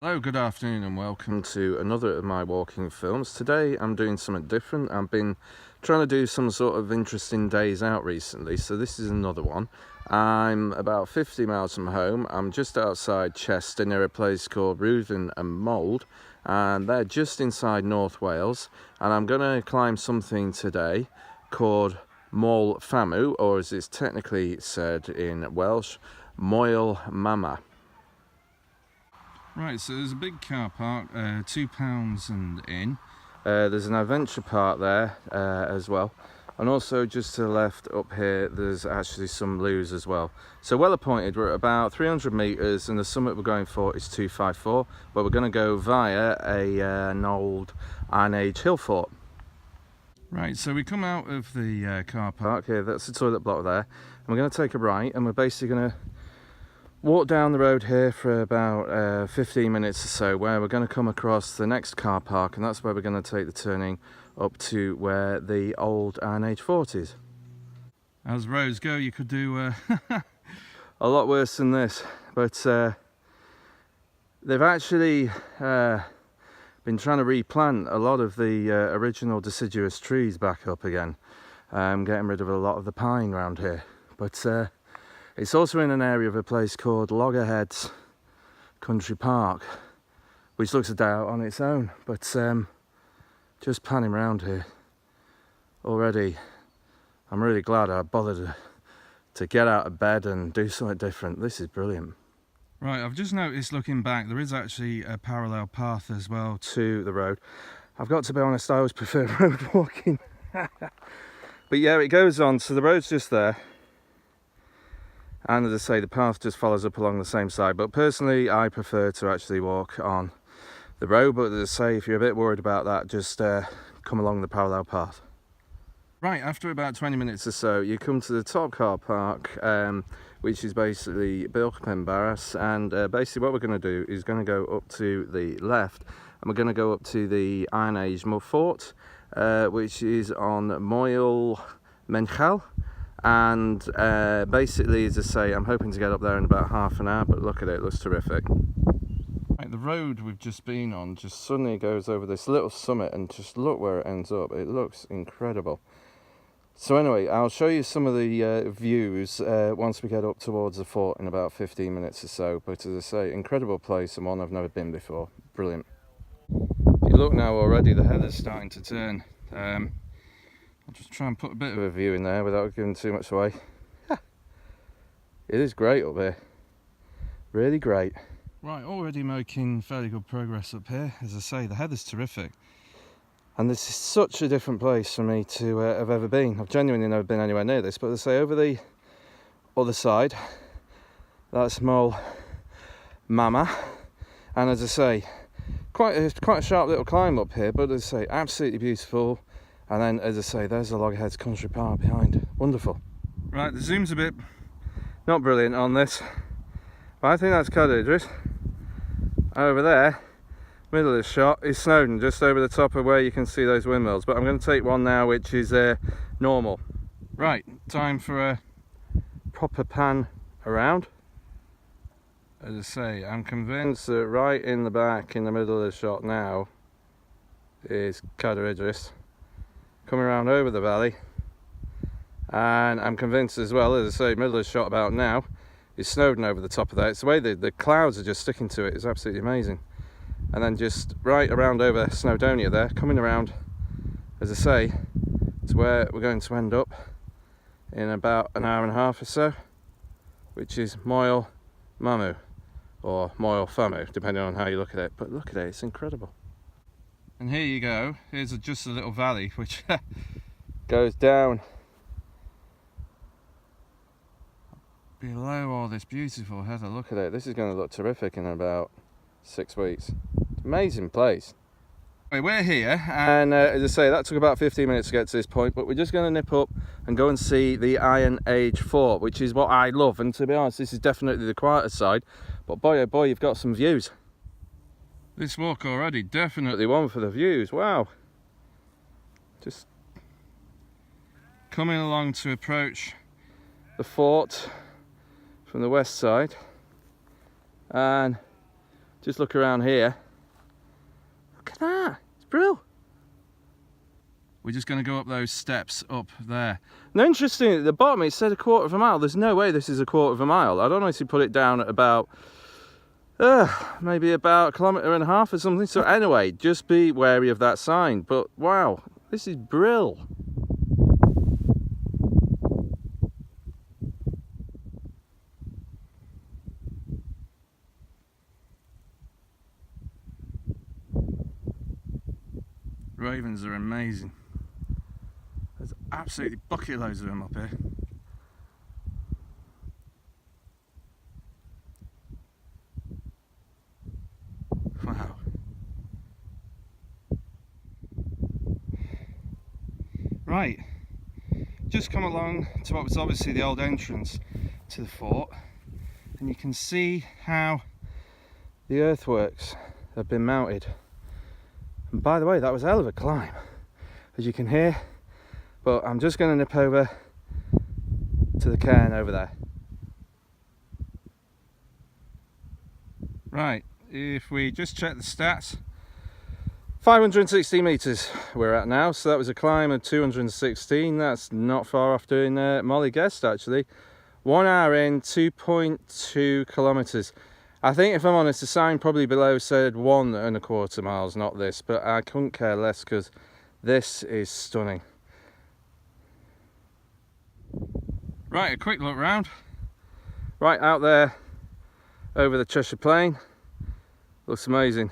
Hello, good afternoon and welcome to another of my walking films. Today I'm doing something different. I've been trying to do some sort of interesting days out recently, so this is another one. I'm about 50 miles from home. I'm just outside Chester near a place called Ruthin and Mold, and they're just inside North Wales, and I'm going to climb something today called Moel Famau, or as it's technically said in Welsh, Moel Famau. Right, so there's a big car park, £2 and in. There's an adventure park there as well. And also just to the left up here, there's actually some loos as well. So well appointed, we're at about 300 metres and the summit we're going for is 254. But we're going to go via an old Iron Age hill fort. Right, so we come out of the car park here, that's the toilet block there. And we're going to take a right and we're basically going to walk down the road here for about 15 minutes or so, where we're going to come across the next car park, and that's where we're going to take the turning up to where the old Iron Age fort is. As roads go, you could do a lot worse than this, but they've actually been trying to replant a lot of the original deciduous trees back up again, getting rid of a lot of the pine around here. But it's also in an area of a place called Loggerheads Country Park, which looks a day out on its own. But just panning around here already, I'm really glad I bothered to get out of bed and do something different. This is brilliant. Right, I've just noticed looking back, there is actually a parallel path as well to the road. I've got to be honest, I always prefer road walking. But yeah, it goes on, so the road's just there. And as I say, the path just follows up along the same side. But personally, I prefer to actually walk on the road. But as I say, if you're a bit worried about that, just come along the parallel path. Right, after about 20 minutes or so, you come to the top car park, which is basically Bilkpen Barras. And basically what we're going to do is going to go up to the left. And we're going to go up to the Iron Age mud fort, which is on Moel Famau. And basically, as I say, I'm hoping to get up there in about half an hour, but look at it, it looks terrific. Right, the road we've just been on just suddenly goes over this little summit, and just look where it ends up. It looks incredible. So anyway, I'll show you some of the views once we get up towards the fort in about 15 minutes or so. But as I say, incredible place and one I've never been before. Brilliant. If you look now already, the heather's starting to turn. I'll just try and put a bit of a view in there without giving too much away. It is great up here. Really great. Right, already making fairly good progress up here. As I say, the heather's terrific. And this is such a different place for me to have ever been. I've genuinely never been anywhere near this, but as I say, over the other side, that's Moel Famau. And as I say, quite a sharp little climb up here, but as I say, absolutely beautiful. And then, as I say, there's the Loggerheads Country Park behind. Wonderful. Right, the zoom's a bit not brilliant on this, but I think that's Idris. Over there, middle of the shot, is Snowdon, just over the top of where you can see those windmills. But I'm going to take one now, which is normal. Right, time for a proper pan around. As I say, I'm convinced that right in the back, in the middle of the shot now, is Idris. Coming around over the valley, and I'm convinced as well, as I say, middle of the shot about now, is Snowdon over the top of that. It's the way the clouds are just sticking to it, it's absolutely amazing. And then just right around over Snowdonia there, coming around, as I say, to where we're going to end up in about an hour and a half or so, which is Moel Famau, or Moel Famau, depending on how you look at it. But look at it, it's incredible. And here you go, here's just a little valley which goes down below all this beautiful heather. Look at it, this is going to look terrific in about 6 weeks. Amazing place. We're here, and as I say, that took about 15 minutes to get to this point, but we're just going to nip up and go and see the Iron Age fort, which is what I love. And to be honest, this is definitely the quieter side, but boy oh boy, you've got some views. This walk already, definitely one for the views. Wow. Just coming along to approach the fort from the west side, and just look around here. Look at that, it's brilliant. We're just going to go up those steps up there. Now, interesting, at the bottom it said 1/4 mile. There's no way this is 1/4 mile. I'd honestly put it down at about, maybe about 1.5 kilometers or something. So anyway, just be wary of that sign. But wow, this is brill. Ravens are amazing. There's absolutely bucket loads of them up here. Wow. Right, just come along to what was obviously the old entrance to the fort, and you can see how the earthworks have been mounted. And by the way, that was a hell of a climb, as you can hear. But I'm just going to nip over to the cairn over there. Right, if we just check the stats, 560 metres we're at now, so that was a climb of 216. That's not far off doing Molly guessed actually. 1 hour in, 2.2 kilometres. I think, if I'm honest, the sign probably below said 1.25 miles, not this, but I couldn't care less because this is stunning. Right, a quick look round. Right out there over the Cheshire Plain. Looks amazing.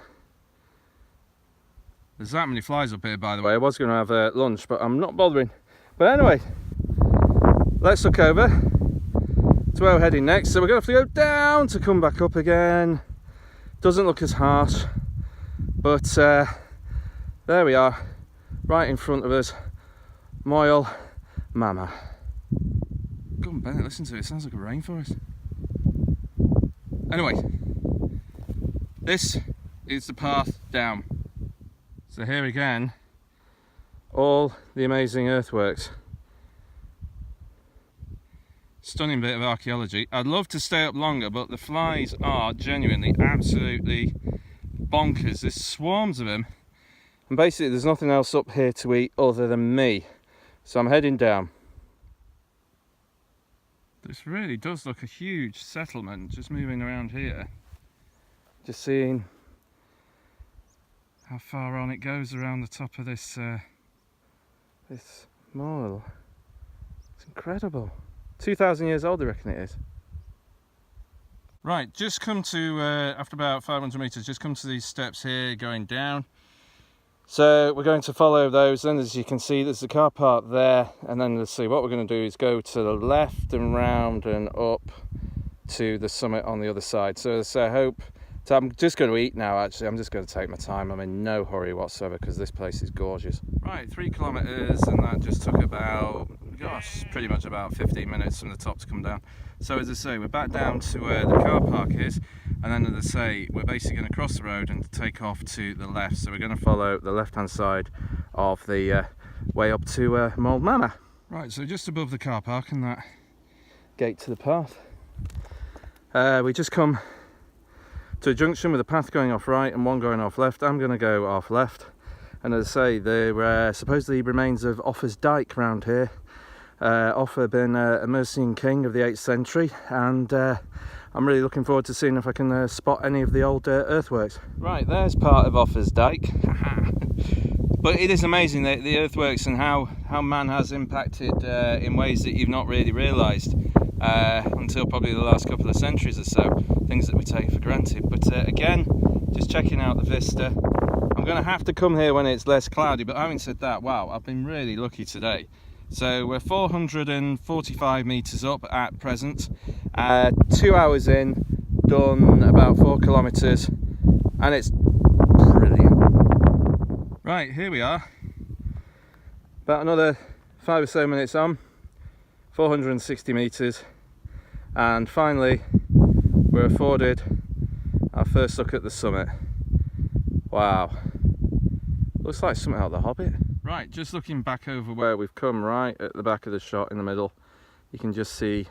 There's that many flies up here, by the way. I was going to have lunch, but I'm not bothering. But anyway, let's look over to where we're heading next. So we're going to have to go down to come back up again. Doesn't look as harsh, but there we are, right in front of us, Moel Famau. Go on, Bennett, listen to it. It sounds like a rainforest. Anyway, this is the path down. So here again, all the amazing earthworks. Stunning bit of archaeology. I'd love to stay up longer, but the flies are genuinely absolutely bonkers. There's swarms of them, and basically there's nothing else up here to eat other than me. So I'm heading down. This really does look a huge settlement, just moving around here. Just seeing how far on it goes around the top of this this mole. It's incredible. 2,000 years old, I reckon it is. Right, just come to, after about 500 metres, just come to these steps here going down. So we're going to follow those, and as you can see there's the car park there, and then let's see, what we're going to do is go to the left and round and up to the summit on the other side. So I hope, so I'm just going to eat now actually, I'm just going to take my time, I'm in no hurry whatsoever because this place is gorgeous. Right, 3 kilometres, and that just took about, gosh, pretty much about 15 minutes from the top to come down. So as I say, we're back down to where the car park is, and then as I say, we're basically going to cross the road and take off to the left. So we're going to follow the left hand side of the way up to Moel Famau. Right, so just above the car park and that gate to the path, we just come to a junction with a path going off right and one going off left. I'm going to go off left, and as I say, there supposedly remains of Offa's Dyke around here. Offa being a Mercian king of the 8th century, and I'm really looking forward to seeing if I can spot any of the old earthworks. Right, there's part of Offa's Dyke. But it is amazing, the earthworks, and how man has impacted in ways that you've not really realised until probably the last couple of centuries or so, things that we take for granted. But again, just checking out the vista. I'm going to have to come here when it's less cloudy, but having said that, wow, I've been really lucky today. So we're 445 metres up at present, 2 hours in, done about 4 kilometres, and it's brilliant. Right, here we are, about another 5 or so minutes on, 460 metres, and finally we're afforded our first look at the summit. Wow, looks like something out of The Hobbit. Right, just looking back over where we've come, right at the back of the shot in the middle, you can just see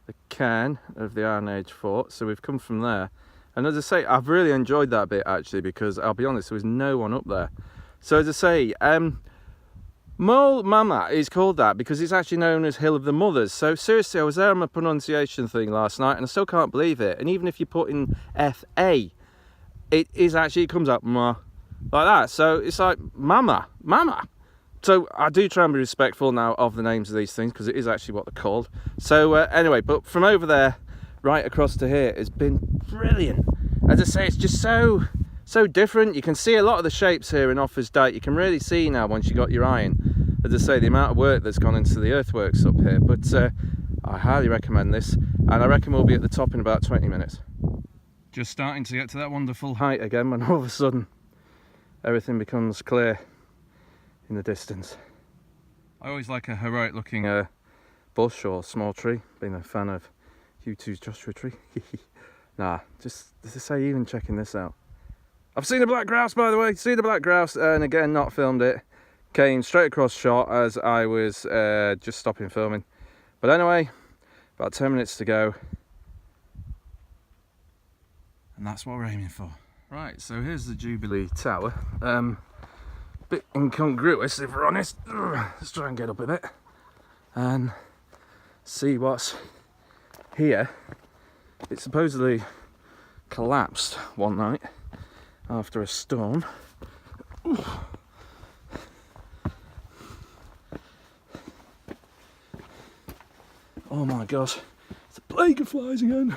the cairn of the Iron Age fort. So we've come from there, And as I say, I've really enjoyed that bit actually, because I'll be honest, there was no one up there. So as I say, Moel Famau is called that because it's actually known as Hill of the Mothers. So seriously, I was there on my pronunciation thing last night and I still can't believe it. And even if you put in F-A, it comes up ma, like that. So it's like Mama. So I do try and be respectful now of the names of these things because it is actually what they're called. So anyway, but from over there right across to here has been brilliant. As I say, it's just so different. You can see a lot of the shapes here in Offa's Dyke. You can really see now once you got your eye in, as I say, the amount of work that's gone into the earthworks up here. But I highly recommend this, and I reckon we'll be at the top in about 20 minutes. Just starting to get to that wonderful height again when all of a sudden everything becomes clear in the distance. I always like a heroic looking bush or small tree, being a fan of U2's Joshua Tree. Nah, just as I say, even checking this out. I've seen a black grouse, by the way, seen the black grouse, and again, not filmed it. Came straight across shot as I was just stopping filming. But anyway, about 10 minutes to go. And that's what we're aiming for. Right, so here's the Jubilee Tower. Bit incongruous, if we're honest. Let's try and get up a bit and see what's here. It supposedly collapsed one night after a storm. Ooh. Oh my gosh, it's a plague of flies again.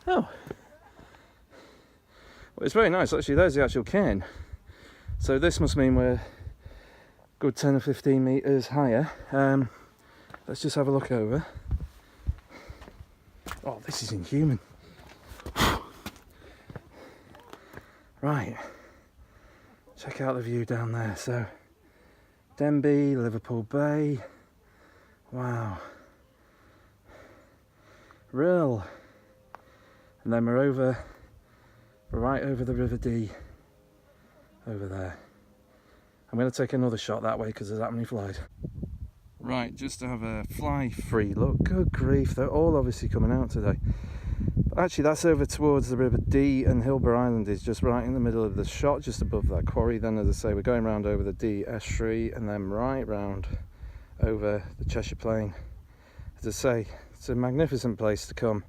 Oh, well, it's very nice actually. There's the actual cairn. So this must mean we're a good 10 or 15 metres higher. Let's just have a look over. Oh, this is inhuman. Right, check out the view down there. So Denbigh, Liverpool Bay. Wow, real. And then we're right over the River Dee over there. I'm going to take another shot that way because there's that many flies. Right, just to have a fly free look. Good grief, they're all obviously coming out today. But actually that's over towards the River Dee, and Hilborough Island is just right in the middle of the shot, just above that quarry. Then as I say, we're going round over the Dee estuary and then right round over the Cheshire Plain. As I say, it's a magnificent place to come.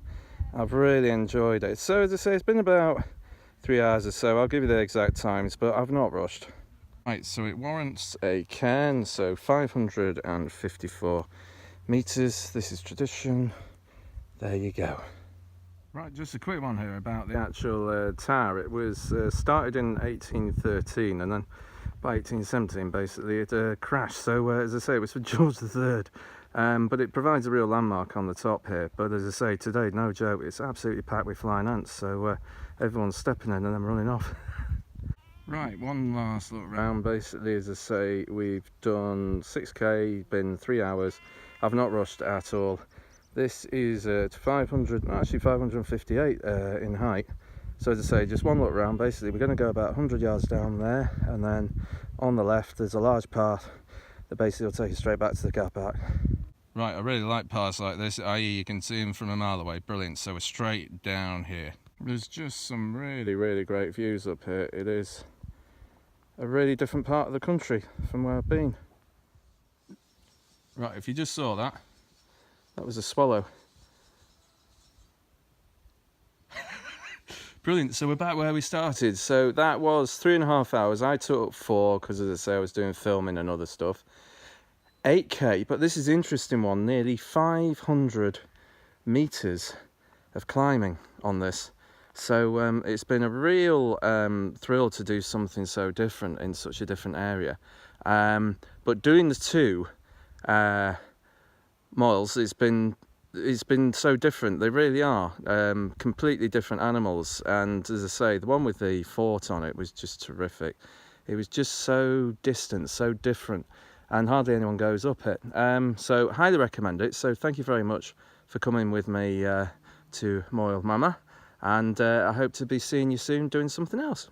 I've really enjoyed it. So as I say, it's been about 3 hours or so. I'll give you the exact times, but I've not rushed. Right, so it warrants a cairn, so 554 metres. This is tradition. There you go. Right, just a quick one here about the actual tower. It was started in 1813, and then by 1817 basically it crashed. So as I say, it was for George III. But it provides a real landmark on the top here. But as I say, today, no joke, it's absolutely packed with flying ants. So everyone's stepping in and then running off. Right, one last look round. Basically, as I say, we've done 6k, been 3 hours. I've not rushed at all. This is 558 in height. So as I say, just one look round. Basically, we're going to go about 100 yards down there, and then on the left there's a large path that basically will take you straight back to the car park. Right, I really like paths like this, i.e. you can see them from a mile away. Brilliant. So we're straight down here. There's just some really great views up here. It is a really different part of the country from where I've been. Right, if you just saw that, that was a swallow. Brilliant, so we're back where we started. So that was 3.5 hours. I took 4 because, as I say, I was doing filming and other stuff. 8k, but this is an interesting one. Nearly 500 metres of climbing on this. So it's been a real thrill to do something so different in such a different area. But doing the two moels, it's been so different. They really are completely different animals. And as I say, the one with the fort on it was just terrific. It was just so distant, so different, and hardly anyone goes up it. So highly recommend it. So thank you very much for coming with me to Moel Famau, and I hope to be seeing you soon doing something else.